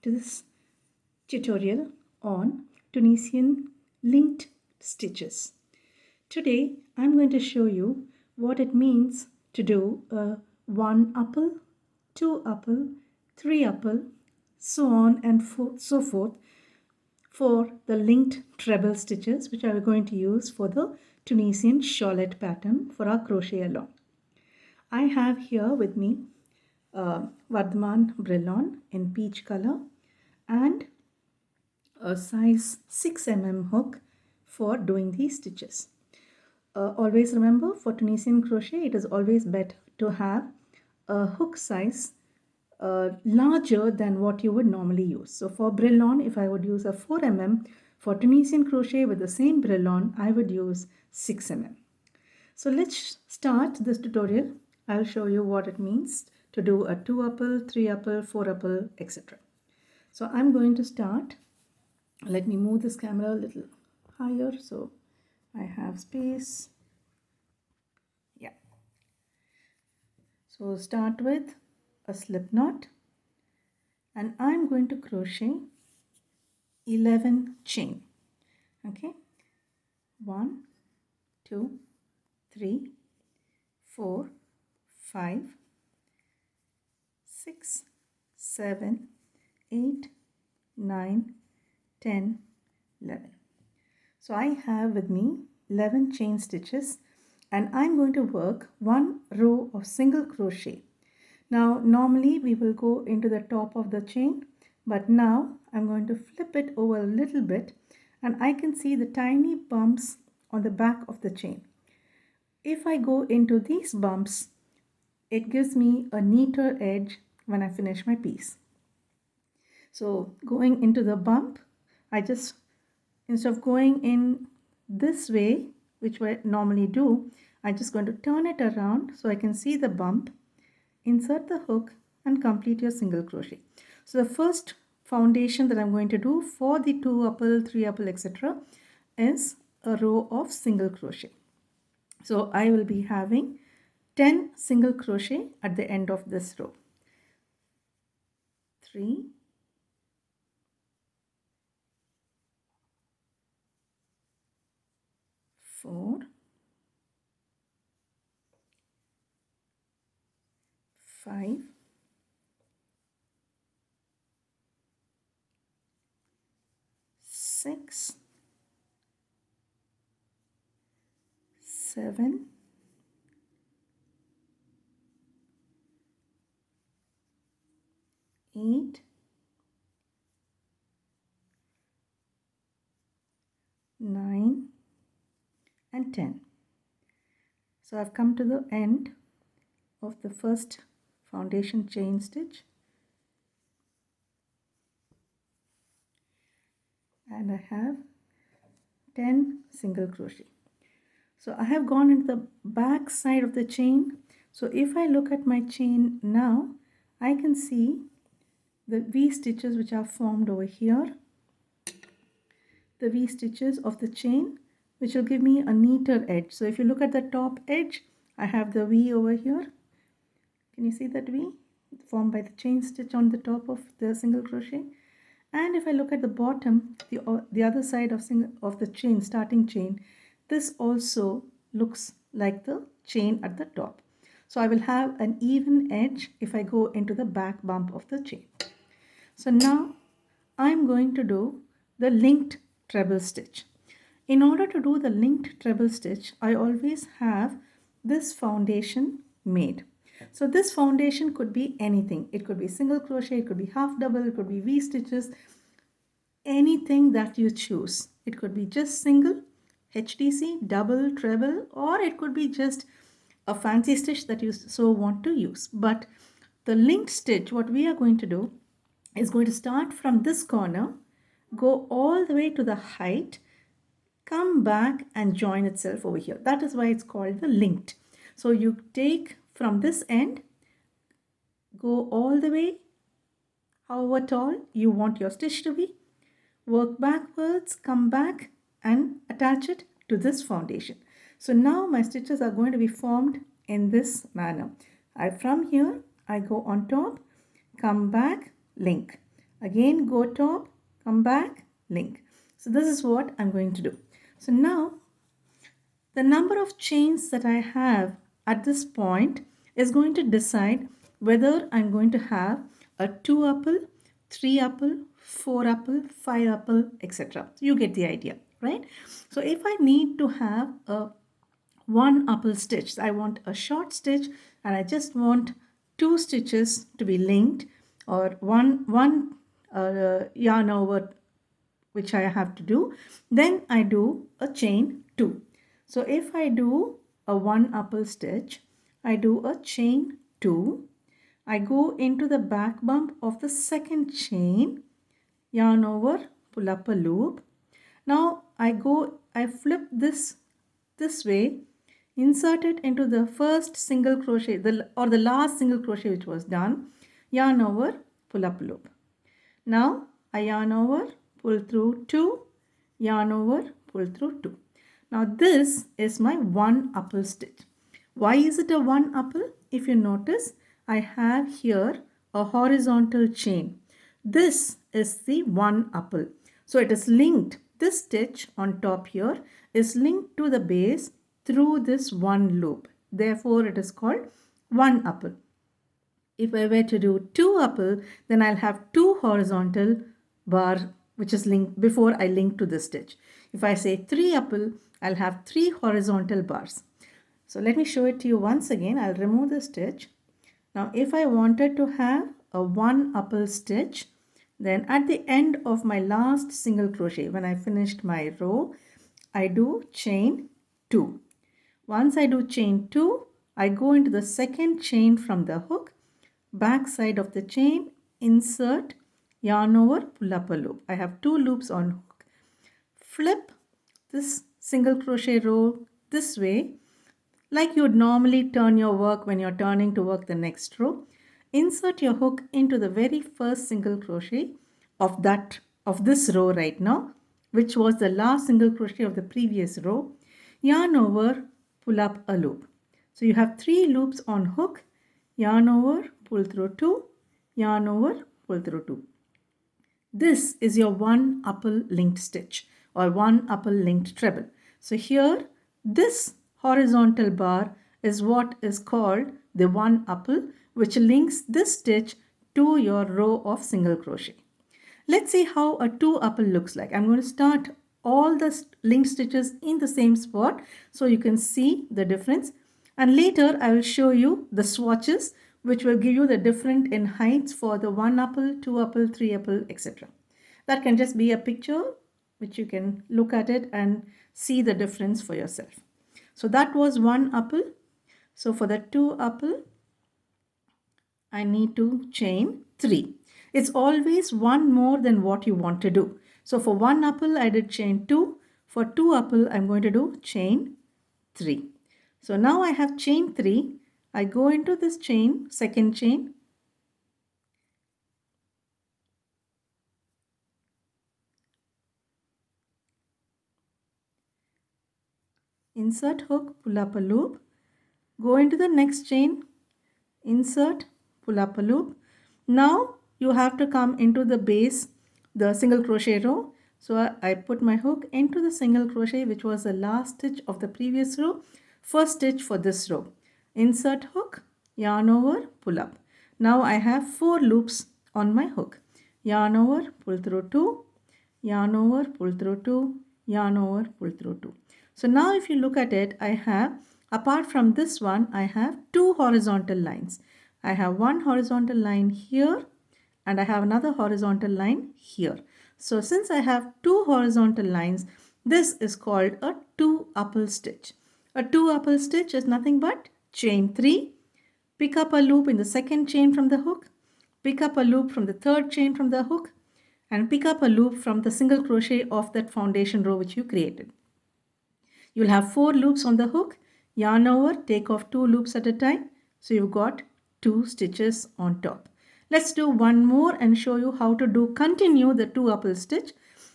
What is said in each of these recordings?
to this tutorial on Tunisian linked stitches. Today I'm going to show you what it means to do a 1 upple, 2 upple, 3 upple, so on and so forth for the linked treble stitches which I am going to use for the Tunisian shawlette pattern for our crochet along. I have here with me Vardman Brillon in peach color and a size 6 mm hook for doing these stitches. Always remember, for Tunisian crochet it is always better to have a hook size larger than what you would normally use. So for Brillon, if I would use a 4 mm, for Tunisian crochet with the same Brillon I would use 6 mm. So let's start this tutorial. I'll show you what it means to do a 2 upple, 3 upple, 4 upple, etc. So I'm going to start. Let me move this camera a little higher so I have space. Yeah. So start with a slip knot and I'm going to crochet 11 chain. Okay. 1, 2, 3, 4, 5, 6, 7, 8, 9, 10, 11. So I have with me 11 chain stitches and I'm going to work 1 row of single crochet. Now normally we will go into the top of the chain, but now I'm going to flip it over a little bit and I can see the tiny bumps on the back of the chain. If I go into these bumps, it gives me a neater edge when I finish my piece. So going into the bump, I just, instead of going in this way, which I normally do, I'm just going to turn it around so I can see the bump, insert the hook and complete your single crochet. So the first foundation that I'm going to do for the 2 upple, 3 upple, etc. is a row of single crochet. So I will be having 10 single crochet at the end of this row. 3, 4, 5, 6, 7, 8, 9 and 10. So I've come to the end of the first foundation chain stitch and I have 10 single crochet. So I have gone into the back side of the chain. So if I look at my chain now, I can see the V stitches which are formed over here, the V stitches of the chain, which will give me a neater edge. So if you look at the top edge, I have the V over here. Can you see that V formed by the chain stitch on the top of the single crochet? And if I look at the bottom, the other side of the chain, starting chain, this also looks like the chain at the top. So I will have an even edge if I go into the back bump of the chain. So now I'm going to do the linked treble stitch. In order to do the linked treble stitch, I always have this foundation made. So this foundation could be anything. It could be single crochet, it could be half double, it could be V stitches, anything that you choose. It could be just single, HDC, double, treble, or it could be just a fancy stitch that you so want to use. But the linked stitch, what we are going to do is going to start from this corner, go all the way to the height, come back and join itself over here. That is why it's called the linked. So you take from this end, go all the way, however tall you want your stitch to be, work backwards, come back and attach it to this foundation. So now my stitches are going to be formed in this manner. From here, I go on top, come back, link. Again go top, come back, link. So this is what I'm going to do. So now the number of chains that I have at this point is going to decide whether I'm going to have a 2 upple, 3 upple, 4 upple, 5 upple, etc. You get the idea, right? So if I need to have a 1 upple stitch, I want a short stitch and I just want 2 stitches to be linked, or one yarn over which I have to do, then I do a chain 2. So if I do a 1 upple stitch, I do a chain 2, I go into the back bump of the second chain, yarn over, pull up a loop. Now I flip this way, insert it into the first single crochet or the last single crochet which was done, yarn over, pull up a loop. Now I yarn over, pull through 2, yarn over, pull through 2. Now this is my 1 upple stitch. Why is it a 1 upple? If you notice, I have here a horizontal chain. This is the 1 upple. So it is linked. This stitch on top here is linked to the base through this one loop. Therefore, it is called 1 upple. If I were to do 2 upple, then I'll have 2 horizontal bar which is linked before I link to this stitch. If I say 3 upple, I'll have 3 horizontal bars. So let me show it to you once again. I'll remove the stitch. Now if I wanted to have a 1 upple stitch, then at the end of my last single crochet, when I finished my row, I do chain 2. Once I do chain 2, I go into the second chain from the hook, back side of the chain, insert, yarn over, pull up a loop. I have 2 loops on hook. Flip this single crochet row this way, like you would normally turn your work when you're turning to work the next row. Insert your hook into the very first single crochet of this row right now, which was the last single crochet of the previous row. Yarn over, pull up a loop. So you have 3 loops on hook, yarn over, pull through 2, yarn over, pull through 2. This is your 1 upple linked stitch or 1 upple linked treble. So here this horizontal bar is what is called the 1 upple, which links this stitch to your row of single crochet. Let's see how a 2 upple looks like. I'm going to start all the linked stitches in the same spot so you can see the difference, and later I will show you the swatches which will give you the different in heights for the 1 upple, 2 upple, 3 upple, etc. That can just be a picture which you can look at it and see the difference for yourself. So that was 1 upple. So for the 2 upple, I need to chain 3. It's always one more than what you want to do. So for 1 upple, I did chain 2. For 2 upple, I'm going to do chain 3. So now I have chain 3. I go into this chain, second chain. Insert hook, pull up a loop. Go into the next chain, insert, pull up a loop. Now you have to come into the base, the single crochet row. So I put my hook into the single crochet, which was the last stitch of the previous row, first stitch for this row. Insert hook, yarn over, pull up. Now I have 4 loops on my hook. Yarn over, pull through 2, yarn over, pull through 2, yarn over, pull through 2. So now if you look at it, I have, apart from this one, I have 2 horizontal lines. I have one horizontal line here and I have another horizontal line here. So since I have 2 horizontal lines, this is called a 2 upple stitch. A 2 upple stitch is nothing but chain 3, pick up a loop in the second chain from the hook, pick up a loop from the third chain from the hook, and pick up a loop from the single crochet of that foundation row which you created. You'll have 4 loops on the hook, yarn over, take off 2 loops at a time. So you've got 2 stitches on top. Let's do one more and show you how to continue the 2 upple stitch.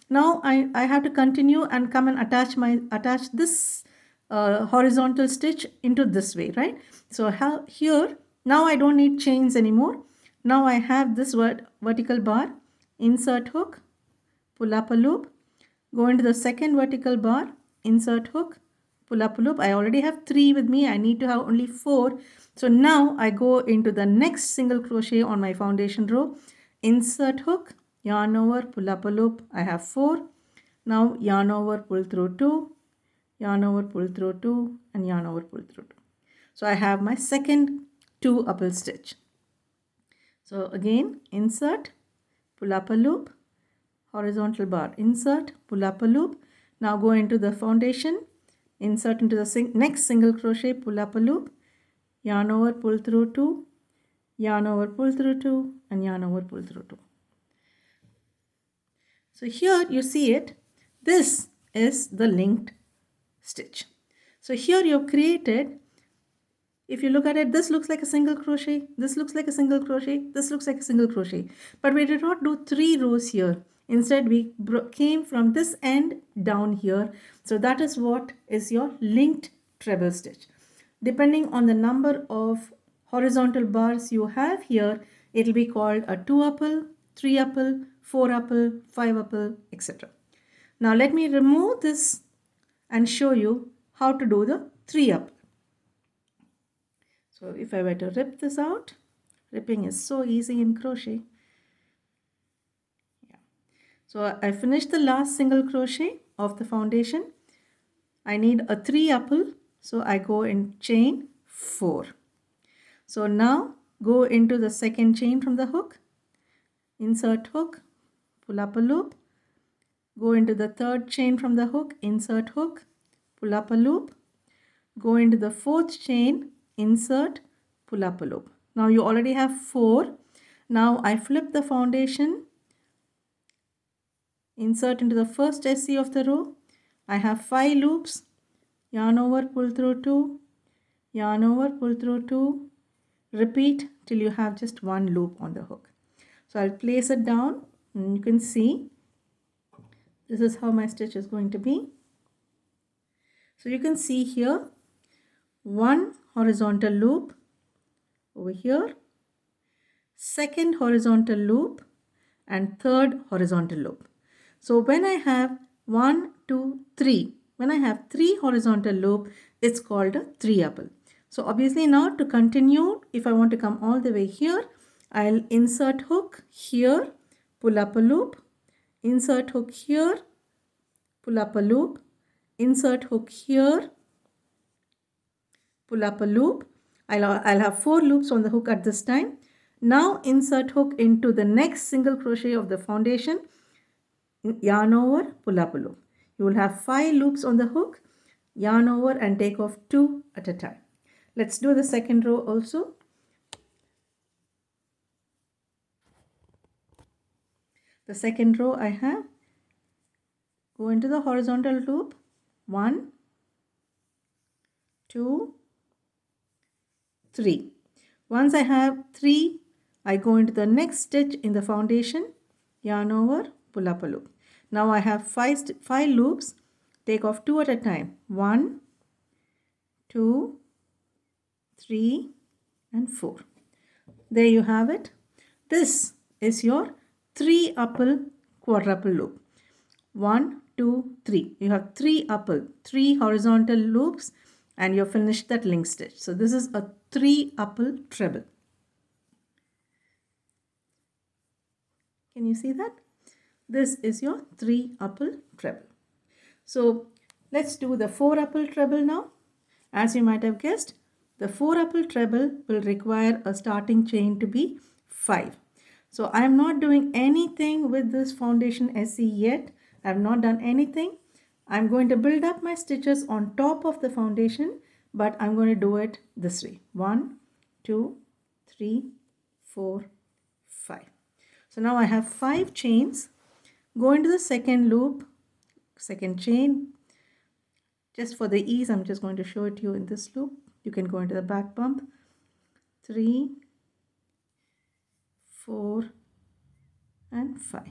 Now I have to continue and come and attach this horizontal stitch into this way, right? So here, now I don't need chains anymore. Now I have this vertical bar. insert hook, pull up a loop, go into the second vertical bar, insert hook, pull up a loop. I already have 3 with me. I need to have only 4. So now I go into the next single crochet on my foundation row, insert hook, yarn over, pull up a loop. I have 4. Now yarn over, pull through 2, yarn over, pull through 2, and yarn over, pull through 2. So I have my second 2 upper stitch. So again, insert, pull up a loop, horizontal bar, insert, pull up a loop. Now go into the foundation, insert into the next single crochet, pull up a loop, yarn over, pull through 2, yarn over, pull through 2, and yarn over, pull through 2. So here you see it. This is the linked stitch. So here you have created, if you look at it, this looks like a single crochet, this looks like a single crochet, this looks like a single crochet. But we did not do 3 rows here. Instead, we came from this end down here. So that is what is your linked treble stitch. Depending on the number of horizontal bars you have here, it will be called a 2-upple, 3-upple, 4-upple, 5-upple, etc. Now let me remove this and show you how to do the 3-upple. So if I were to rip this out, ripping is so easy in crochet. Yeah. So I finished the last single crochet of the foundation. I need a 3-upple, so I go in chain 4. So now go into the second chain from the hook, insert hook, pull up a loop, go into the third chain from the hook, insert hook, pull up a loop, go into the fourth chain, insert, pull up a loop. Now you already have 4. Now I flip the foundation, insert into the first SC of the row. I have 5 loops, yarn over, pull through 2, yarn over, pull through 2, repeat till you have just 1 loop on the hook. So I'll place it down and you can see this is how my stitch is going to be. So you can see here 1 horizontal loop over here, second horizontal loop, and third horizontal loop. So when I have 1, 2, 3, when I have 3 horizontal loop, it's called a 3-upple. So obviously now to continue, if I want to come all the way here, I'll insert hook here, pull up a loop, insert hook here, pull up a loop, insert hook here, pull up a loop. I'll have 4 loops on the hook at this time. Now insert hook into the next single crochet of the foundation, yarn over, pull up a loop. You will have 5 loops on the hook, yarn over and take off 2 at a time. Let's do the second row also. The second row I have, go into the horizontal loop, 1, 2, 3. Once I have 3, I go into the next stitch in the foundation, yarn over, pull up a loop. Now I have 5 loops, take off 2 at a time, 1, 2, 3, and 4. There you have it. This is your 3-upple quadruple loop. 1, 2, 3. You have 3-upple, 3 horizontal loops, and you have finished that link stitch. So this is a 3-upple treble. Can you see that? This is your 3-upple treble. So let's do the 4-upple treble now. As you might have guessed, the 4-upple treble will require a starting chain to be 5. So I am not doing anything with this foundation SE yet. I have not done anything. I'm going to build up my stitches on top of the foundation, but I'm going to do it this way. 1, 2, 3, 4, 5. So now I have 5 chains. Go into the second loop, second chain. Just for the ease, I'm just going to show it to you in this loop. You can go into the back bump. 3, 4, and 5.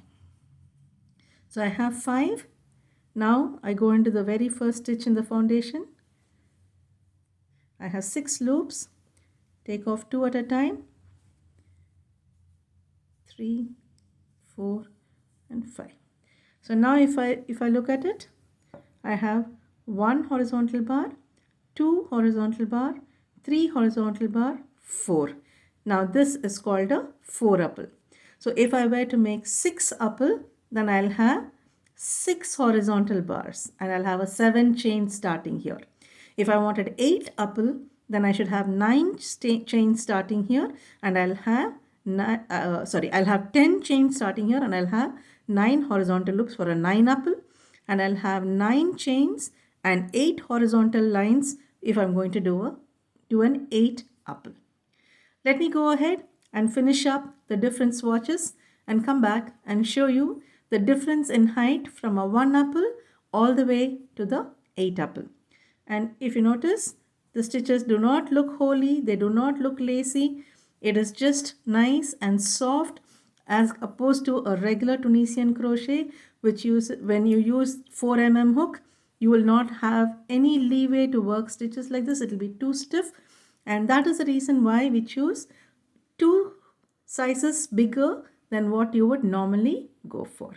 So I have 5. Now I go into the very first stitch in the foundation. I have 6 loops. Take off 2 at a time. 3, 4, and 5. So now if I look at it, I have 1 horizontal bar, 2 horizontal bar, 3 horizontal bar, 4. Now this is called a 4 upple. So if I were to make 6 upple, then I'll have 6 horizontal bars and I'll have a 7 chain starting here. If I wanted 8 upple, then I should have 9 chains starting here and I'll have I'll have 10 chains starting here and I'll have 9 horizontal loops for a 9 upple, and I'll have 9 chains and 8 horizontal lines if I'm going to do an 8 upple. Let me go ahead and finish up the different swatches and come back and show you the difference in height from a 1 upple all the way to the 8 upple. And if you notice, the stitches do not look holey, they do not look lacy. It is just nice and soft as opposed to a regular Tunisian crochet, which when you use 4mm hook, you will not have any leeway to work stitches like this. It will be too stiff, and that is the reason why we choose 2 sizes bigger than what you would normally go for.